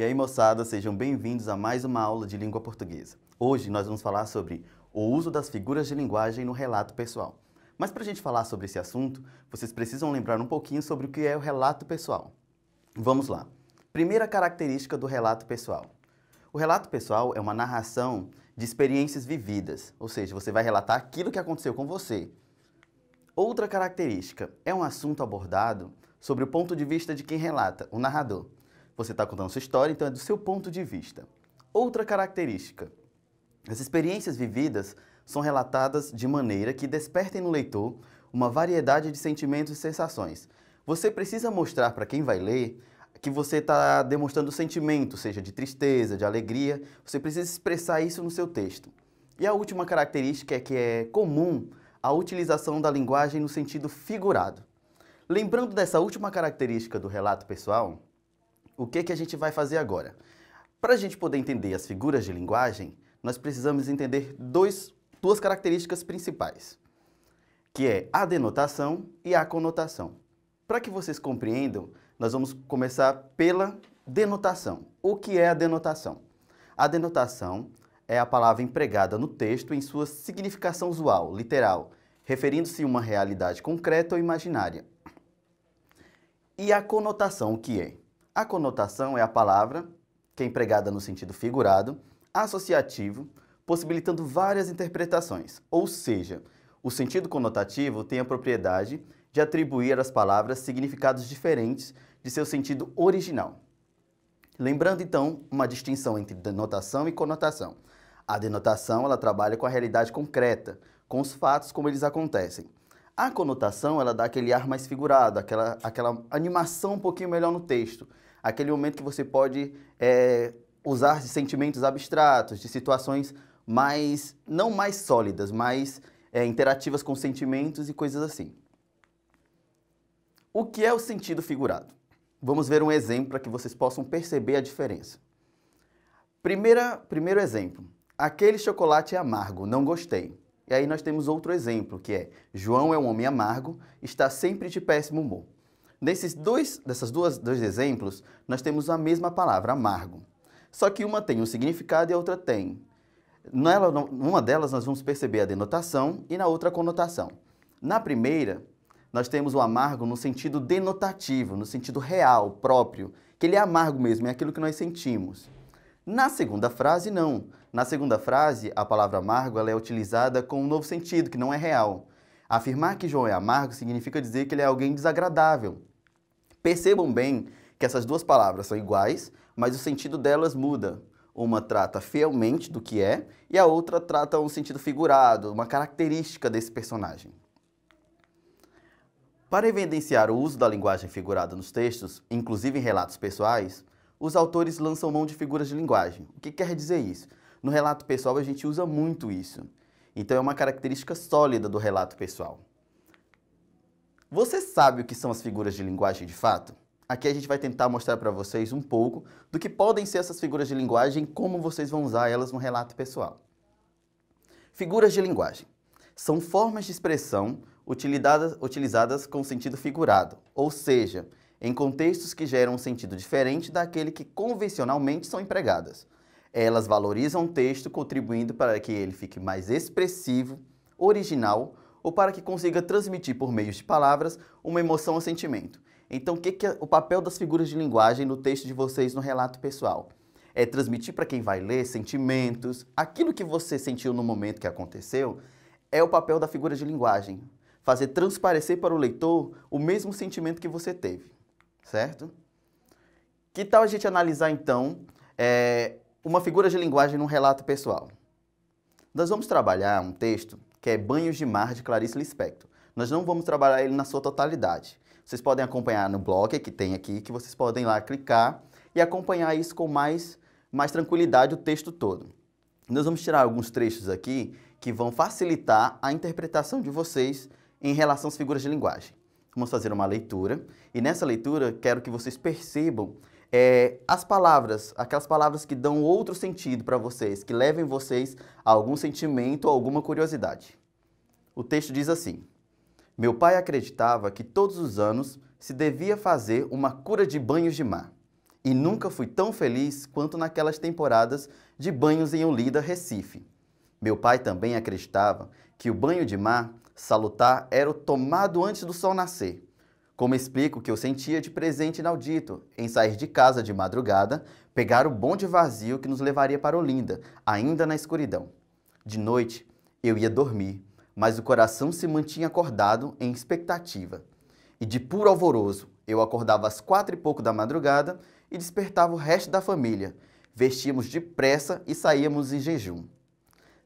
E aí, moçada, sejam bem-vindos a mais uma aula de língua portuguesa. Hoje nós vamos falar sobre o uso das figuras de linguagem no relato pessoal. Mas para a gente falar sobre esse assunto, vocês precisam lembrar um pouquinho sobre o que é o relato pessoal. Vamos lá. Primeira característica do relato pessoal. O relato pessoal é uma narração de experiências vividas, ou seja, você vai relatar aquilo que aconteceu com você. Outra característica é um assunto abordado sobre o ponto de vista de quem relata, o narrador. Você está contando sua história, então é do seu ponto de vista. Outra característica. As experiências vividas são relatadas de maneira que despertem no leitor uma variedade de sentimentos e sensações. Você precisa mostrar para quem vai ler que você está demonstrando sentimento, seja de tristeza, de alegria. Você precisa expressar isso no seu texto. E a última característica é que é comum a utilização da linguagem no sentido figurado. Lembrando dessa última característica do relato pessoal, o que a gente vai fazer agora? Para a gente poder entender as figuras de linguagem, nós precisamos entender duas características principais, que é a denotação e a conotação. Para que vocês compreendam, nós vamos começar pela denotação. O que é a denotação? A denotação é a palavra empregada no texto em sua significação usual, literal, referindo-se a uma realidade concreta ou imaginária. E a conotação, o que é? A conotação é a palavra que é empregada no sentido figurado, associativo, possibilitando várias interpretações. Ou seja, o sentido conotativo tem a propriedade de atribuir às palavras significados diferentes de seu sentido original. Lembrando, então, uma distinção entre denotação e conotação. A denotação, ela trabalha com a realidade concreta, com os fatos como eles acontecem. A conotação, ela dá aquele ar mais figurado, aquela animação um pouquinho melhor no texto. Aquele momento que você pode usar de sentimentos abstratos, de situações não mais sólidas, mais interativas com sentimentos e coisas assim. O que é o sentido figurado? Vamos ver um exemplo para que vocês possam perceber a diferença. Primeiro exemplo. Aquele chocolate é amargo, não gostei. E aí nós temos outro exemplo, que é João é um homem amargo, está sempre de péssimo humor. Desses dois exemplos, nós temos a mesma palavra, amargo. Só que uma tem um significado e a outra tem. Numa delas nós vamos perceber a denotação e na outra a conotação. Na primeira, nós temos o amargo no sentido denotativo, no sentido real, próprio, que ele é amargo mesmo, é aquilo que nós sentimos. Na segunda frase, não. Na segunda frase, a palavra amargo ela é utilizada com um novo sentido, que não é real. Afirmar que João é amargo significa dizer que ele é alguém desagradável. Percebam bem que essas duas palavras são iguais, mas o sentido delas muda. Uma trata fielmente do que é e a outra trata um sentido figurado, uma característica desse personagem. Para evidenciar o uso da linguagem figurada nos textos, inclusive em relatos pessoais, os autores lançam mão de figuras de linguagem. O que quer dizer isso? No relato pessoal a gente usa muito isso. Então é uma característica sólida do relato pessoal. Você sabe o que são as figuras de linguagem de fato? Aqui a gente vai tentar mostrar para vocês um pouco do que podem ser essas figuras de linguagem e como vocês vão usar elas no relato pessoal. Figuras de linguagem são formas de expressão utilizadas com sentido figurado, ou seja, em contextos que geram um sentido diferente daquele que convencionalmente são empregadas. Elas valorizam o texto, contribuindo para que ele fique mais expressivo, original, ou para que consiga transmitir por meio de palavras uma emoção ou sentimento. Então, o que é o papel das figuras de linguagem no texto de vocês no relato pessoal? É transmitir para quem vai ler sentimentos, aquilo que você sentiu no momento que aconteceu, é o papel da figura de linguagem. Fazer transparecer para o leitor o mesmo sentimento que você teve, certo? Que tal a gente analisar, então, uma figura de linguagem num relato pessoal? Nós vamos trabalhar um texto que é Banhos de Mar, de Clarice Lispector. Nós não vamos trabalhar ele na sua totalidade. Vocês podem acompanhar no blog que tem aqui, que vocês podem lá clicar e acompanhar isso com mais tranquilidade o texto todo. Nós vamos tirar alguns trechos aqui que vão facilitar a interpretação de vocês em relação às figuras de linguagem. Vamos fazer uma leitura e nessa leitura quero que vocês percebam as palavras, aquelas palavras que dão outro sentido para vocês, que levem vocês a algum sentimento ou alguma curiosidade. O texto diz assim: meu pai acreditava que todos os anos se devia fazer uma cura de banhos de mar. E nunca fui tão feliz quanto naquelas temporadas de banhos em Olinda, Recife. Meu pai também acreditava que o banho de mar salutar era o tomado antes do sol nascer. Como explico o que eu sentia de presente inaudito em sair de casa de madrugada, pegar o bonde vazio que nos levaria para Olinda, ainda na escuridão. De noite, eu ia dormir, mas o coração se mantinha acordado em expectativa. E de puro alvoroço, eu acordava às 4h pouco da madrugada e despertava o resto da família. Vestíamos depressa e saíamos em jejum.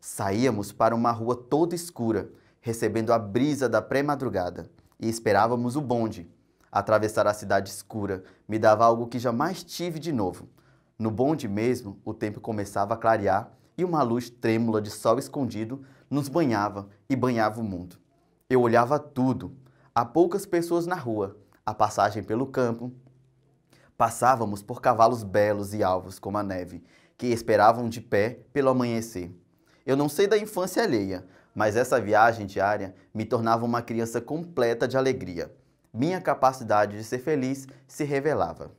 Saíamos para uma rua toda escura, recebendo a brisa da pré-madrugada, e esperávamos o bonde. Atravessar a cidade escura me dava algo que jamais tive de novo. No bonde mesmo, o tempo começava a clarear e uma luz trêmula de sol escondido nos banhava e banhava o mundo. Eu olhava tudo. Há poucas pessoas na rua, a passagem pelo campo. Passávamos por cavalos belos e alvos como a neve, que esperavam de pé pelo amanhecer. Eu não sei da infância alheia, mas essa viagem diária me tornava uma criança completa de alegria. Minha capacidade de ser feliz se revelava.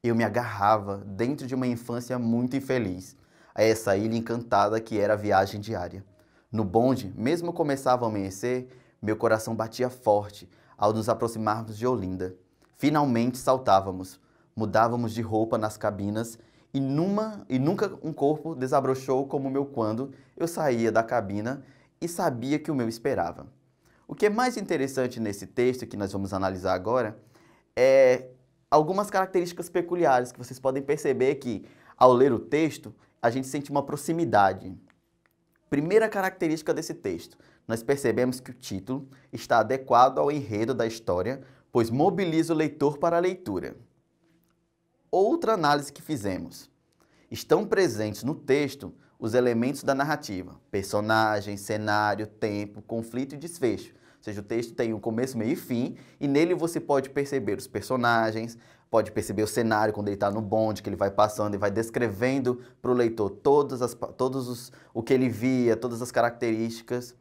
Eu me agarrava dentro de uma infância muito infeliz, a essa ilha encantada que era a viagem diária. No bonde, mesmo começava a amanhecer, meu coração batia forte ao nos aproximarmos de Olinda. Finalmente saltávamos, mudávamos de roupa nas cabinas e nunca um corpo desabrochou como o meu quando eu saía da cabina e sabia que o meu esperava. O que é mais interessante nesse texto que nós vamos analisar agora é algumas características peculiares que vocês podem perceber que, ao ler o texto, a gente sente uma proximidade. Primeira característica desse texto, nós percebemos que o título está adequado ao enredo da história, pois mobiliza o leitor para a leitura. Outra análise que fizemos. Estão presentes no texto os elementos da narrativa, personagem, cenário, tempo, conflito e desfecho. Ou seja, o texto tem um começo, meio e fim, e nele você pode perceber os personagens, pode perceber o cenário quando ele está no bonde, que ele vai passando e vai descrevendo para o leitor o que ele via, todas as características.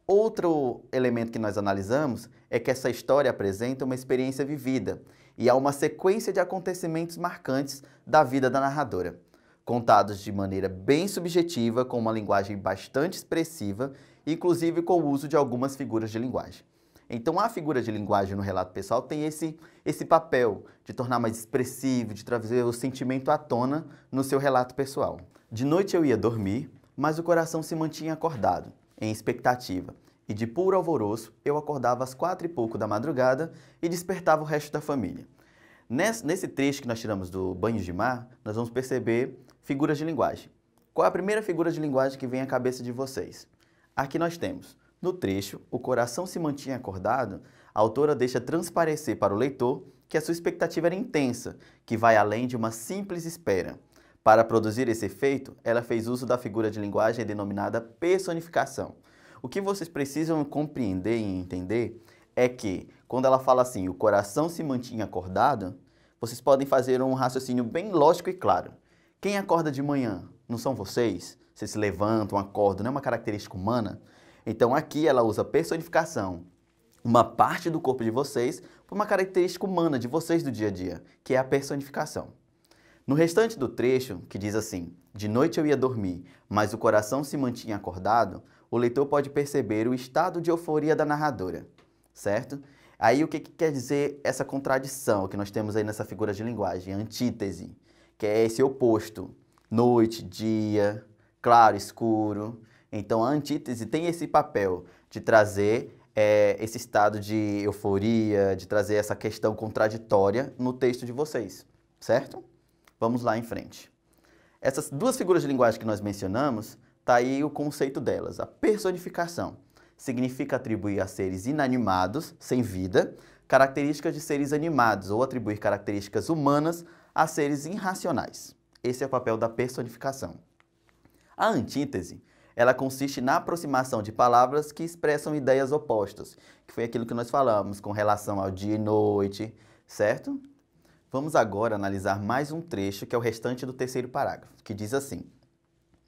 Outro elemento que nós analisamos é que essa história apresenta uma experiência vivida e há uma sequência de acontecimentos marcantes da vida da narradora, contados de maneira bem subjetiva, com uma linguagem bastante expressiva, inclusive com o uso de algumas figuras de linguagem. Então, a figura de linguagem no relato pessoal tem esse papel de tornar mais expressivo, de trazer o sentimento à tona no seu relato pessoal. De noite eu ia dormir, mas o coração se mantinha acordado, em expectativa, e de puro alvoroço eu acordava às 4h pouco da madrugada e despertava o resto da família. Nesse trecho que nós tiramos do Banho de Mar, nós vamos perceber figuras de linguagem. Qual é a primeira figura de linguagem que vem à cabeça de vocês? Aqui nós temos, no trecho, o coração se mantinha acordado, a autora deixa transparecer para o leitor que a sua expectativa era intensa, que vai além de uma simples espera. Para produzir esse efeito, ela fez uso da figura de linguagem denominada personificação. O que vocês precisam compreender e entender é que, quando ela fala assim, o coração se mantinha acordado, vocês podem fazer um raciocínio bem lógico e claro. Quem acorda de manhã? Não são vocês? Vocês se levantam, acordam, não é uma característica humana? Então aqui ela usa personificação, uma parte do corpo de vocês, por uma característica humana de vocês do dia a dia, que é a personificação. No restante do trecho, que diz assim, de noite eu ia dormir, mas o coração se mantinha acordado, o leitor pode perceber o estado de euforia da narradora, certo? Aí o que quer dizer essa contradição que nós temos aí nessa figura de linguagem, antítese, que é esse oposto, noite, dia, claro, escuro. Então a antítese tem esse papel de trazer esse estado de euforia, de trazer essa questão contraditória no texto de vocês, certo? Vamos lá em frente. Essas duas figuras de linguagem que nós mencionamos, está aí o conceito delas. A personificação significa atribuir a seres inanimados, sem vida, características de seres animados ou atribuir características humanas a seres irracionais. Esse é o papel da personificação. A antítese, ela consiste na aproximação de palavras que expressam ideias opostas, que foi aquilo que nós falamos com relação ao dia e noite, certo? Vamos agora analisar mais um trecho, que é o restante do terceiro parágrafo, que diz assim: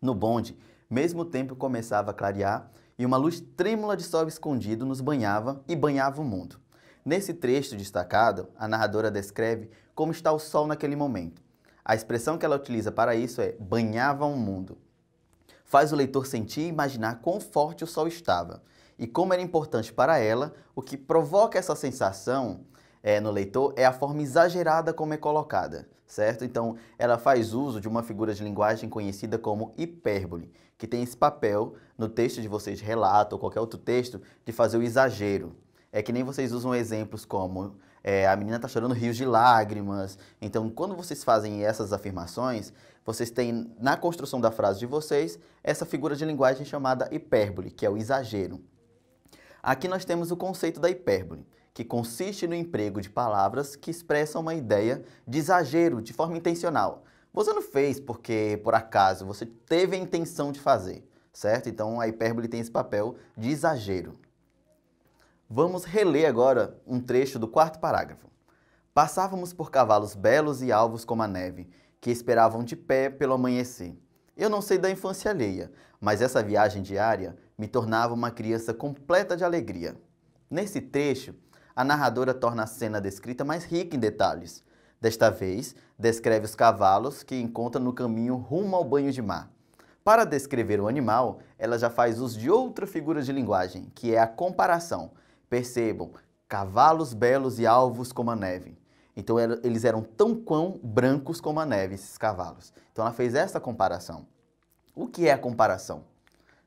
no bonde, mesmo o tempo começava a clarear e uma luz trêmula de sol escondido nos banhava e banhava o mundo. Nesse trecho destacado, a narradora descreve como está o sol naquele momento. A expressão que ela utiliza para isso é banhava um mundo. Faz o leitor sentir e imaginar quão forte o sol estava e como era importante para ela. O que provoca essa sensação no leitor é a forma exagerada como é colocada, certo? Então, ela faz uso de uma figura de linguagem conhecida como hipérbole, que tem esse papel no texto de vocês, de relato ou qualquer outro texto, de fazer o exagero. É que nem vocês usam exemplos como a menina está chorando rios de lágrimas. Então, quando vocês fazem essas afirmações, vocês têm na construção da frase de vocês essa figura de linguagem chamada hipérbole, que é o exagero. Aqui nós temos o conceito da hipérbole, que consiste no emprego de palavras que expressam uma ideia de exagero de forma intencional. Você não fez porque, por acaso, você teve a intenção de fazer, certo? Então, a hipérbole tem esse papel de exagero. Vamos reler agora um trecho do quarto parágrafo. Passávamos por cavalos belos e alvos como a neve, que esperavam de pé pelo amanhecer. Eu não sei da infância alheia, mas essa viagem diária me tornava uma criança completa de alegria. Nesse trecho, a narradora torna a cena descrita mais rica em detalhes. Desta vez, descreve os cavalos que encontra no caminho rumo ao banho de mar. Para descrever o animal, ela já faz uso de outra figura de linguagem, que é a comparação. Percebam, cavalos belos e alvos como a neve. Então, eles eram tão quão brancos como a neve, esses cavalos. Então, ela fez essa comparação. O que é a comparação?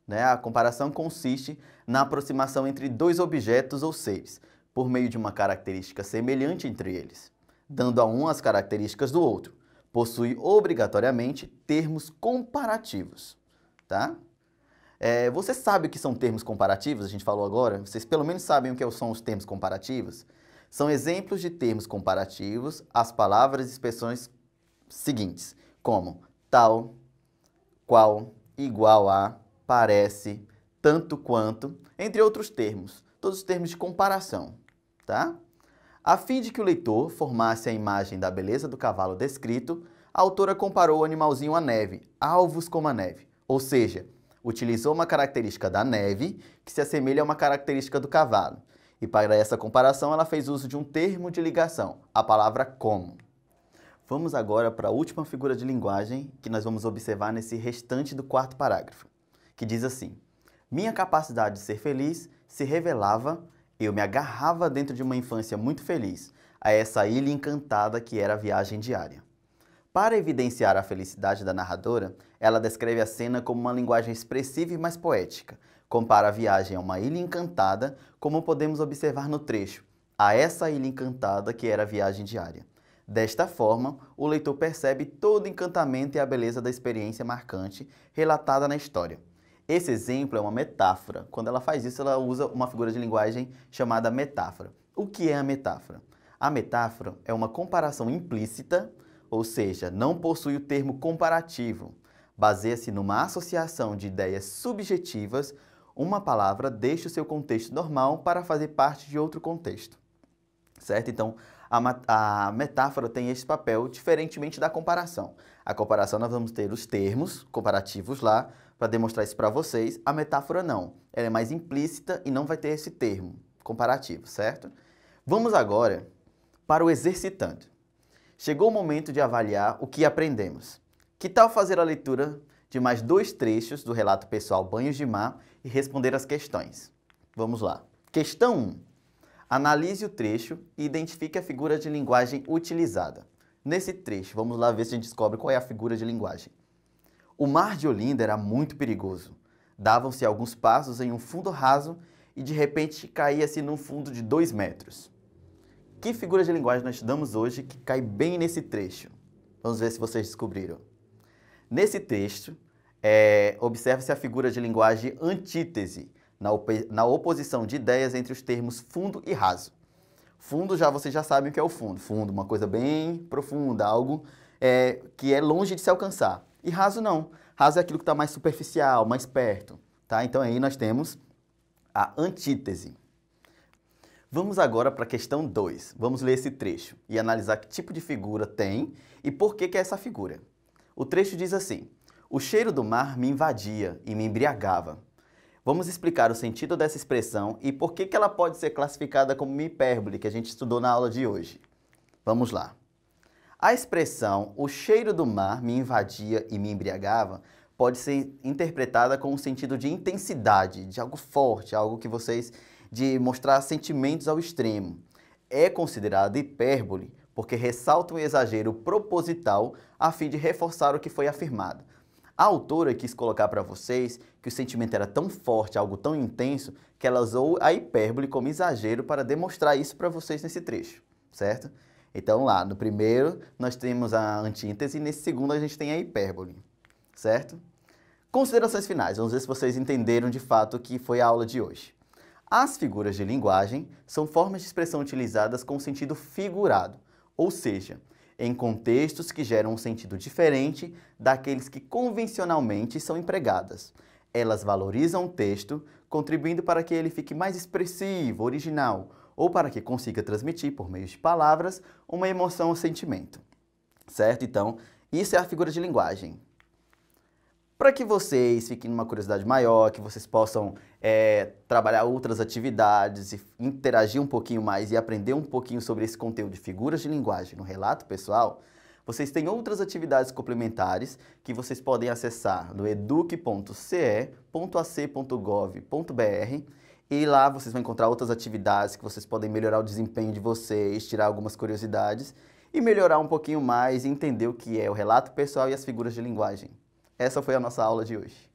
A comparação consiste na aproximação entre dois objetos ou seres, por meio de uma característica semelhante entre eles, dando a um as características do outro. Possui obrigatoriamente termos comparativos, tá? Você sabe o que são termos comparativos? A gente falou agora. Vocês pelo menos sabem o que são os termos comparativos? São exemplos de termos comparativos às palavras e expressões seguintes, como tal, qual, igual a, parece, tanto quanto, entre outros termos. Todos os termos de comparação, tá? A fim de que o leitor formasse a imagem da beleza do cavalo descrito, a autora comparou o animalzinho à neve, alvos como a neve, ou seja, utilizou uma característica da neve que se assemelha a uma característica do cavalo. E para essa comparação ela fez uso de um termo de ligação, a palavra como. Vamos agora para a última figura de linguagem que nós vamos observar nesse restante do quarto parágrafo, que diz assim: minha capacidade de ser feliz se revelava, eu me agarrava dentro de uma infância muito feliz, a essa ilha encantada que era a viagem diária. Para evidenciar a felicidade da narradora, ela descreve a cena como uma linguagem expressiva e mais poética. Compara a viagem a uma ilha encantada, como podemos observar no trecho, a essa ilha encantada que era a viagem diária. Desta forma, o leitor percebe todo o encantamento e a beleza da experiência marcante relatada na história. Esse exemplo é uma metáfora. Quando ela faz isso, ela usa uma figura de linguagem chamada metáfora. O que é a metáfora? A metáfora é uma comparação implícita, ou seja, não possui o termo comparativo. Baseia-se numa associação de ideias subjetivas. Uma palavra deixa o seu contexto normal para fazer parte de outro contexto, certo? Então, a metáfora tem esse papel, diferentemente da comparação. A comparação nós vamos ter os termos comparativos lá, para demonstrar isso para vocês. A metáfora não, ela é mais implícita e não vai ter esse termo comparativo, certo? Vamos agora para o exercitando. Chegou o momento de avaliar o que aprendemos. Que tal fazer a leitura de mais 2 trechos do relato pessoal Banhos de Mar e responder as questões? Vamos lá. Questão 1. Analise o trecho e identifique a figura de linguagem utilizada. Nesse trecho, vamos lá ver se a gente descobre qual é a figura de linguagem. O mar de Olinda era muito perigoso. Davam-se alguns passos em um fundo raso e de repente caía-se num fundo de 2 metros. Que figura de linguagem nós estudamos hoje que cai bem nesse trecho? Vamos ver se vocês descobriram. Nesse texto, observa-se a figura de linguagem antítese, na oposição de ideias entre os termos fundo e raso. Fundo, vocês já sabem o que é o fundo. Fundo, uma coisa bem profunda, algo que é longe de se alcançar. E raso não. Raso é aquilo que está mais superficial, mais perto. Tá? Então aí nós temos a antítese. Vamos agora para a questão 2. Vamos ler esse trecho e analisar que tipo de figura tem e por que é essa figura. O trecho diz assim: o cheiro do mar me invadia e me embriagava. Vamos explicar o sentido dessa expressão e por que ela pode ser classificada como uma hipérbole, que a gente estudou na aula de hoje. Vamos lá. A expressão "o cheiro do mar me invadia e me embriagava" pode ser interpretada com um sentido de intensidade, de algo forte, algo que de mostrar sentimentos ao extremo. É considerada hipérbole porque ressalta um exagero proposital a fim de reforçar o que foi afirmado. A autora quis colocar para vocês que o sentimento era tão forte, algo tão intenso, que ela usou a hipérbole como exagero para demonstrar isso para vocês nesse trecho, certo? Então lá, no primeiro nós temos a antítese e nesse segundo a gente tem a hipérbole, certo? Considerações finais, vamos ver se vocês entenderam de fato o que foi a aula de hoje. As figuras de linguagem são formas de expressão utilizadas com sentido figurado, ou seja, em contextos que geram um sentido diferente daqueles que convencionalmente são empregadas. Elas valorizam o texto, contribuindo para que ele fique mais expressivo, original, ou para que consiga transmitir, por meio de palavras, uma emoção ou sentimento. Certo? Então, isso é a figura de linguagem. Para que vocês fiquem numa curiosidade maior, que vocês possam trabalhar outras atividades e interagir um pouquinho mais e aprender um pouquinho sobre esse conteúdo de figuras de linguagem no relato pessoal, vocês têm outras atividades complementares que vocês podem acessar no eduque.ce.ac.gov.br e lá vocês vão encontrar outras atividades que vocês podem melhorar o desempenho de vocês, tirar algumas curiosidades e melhorar um pouquinho mais e entender o que é o relato pessoal e as figuras de linguagem. Essa foi a nossa aula de hoje.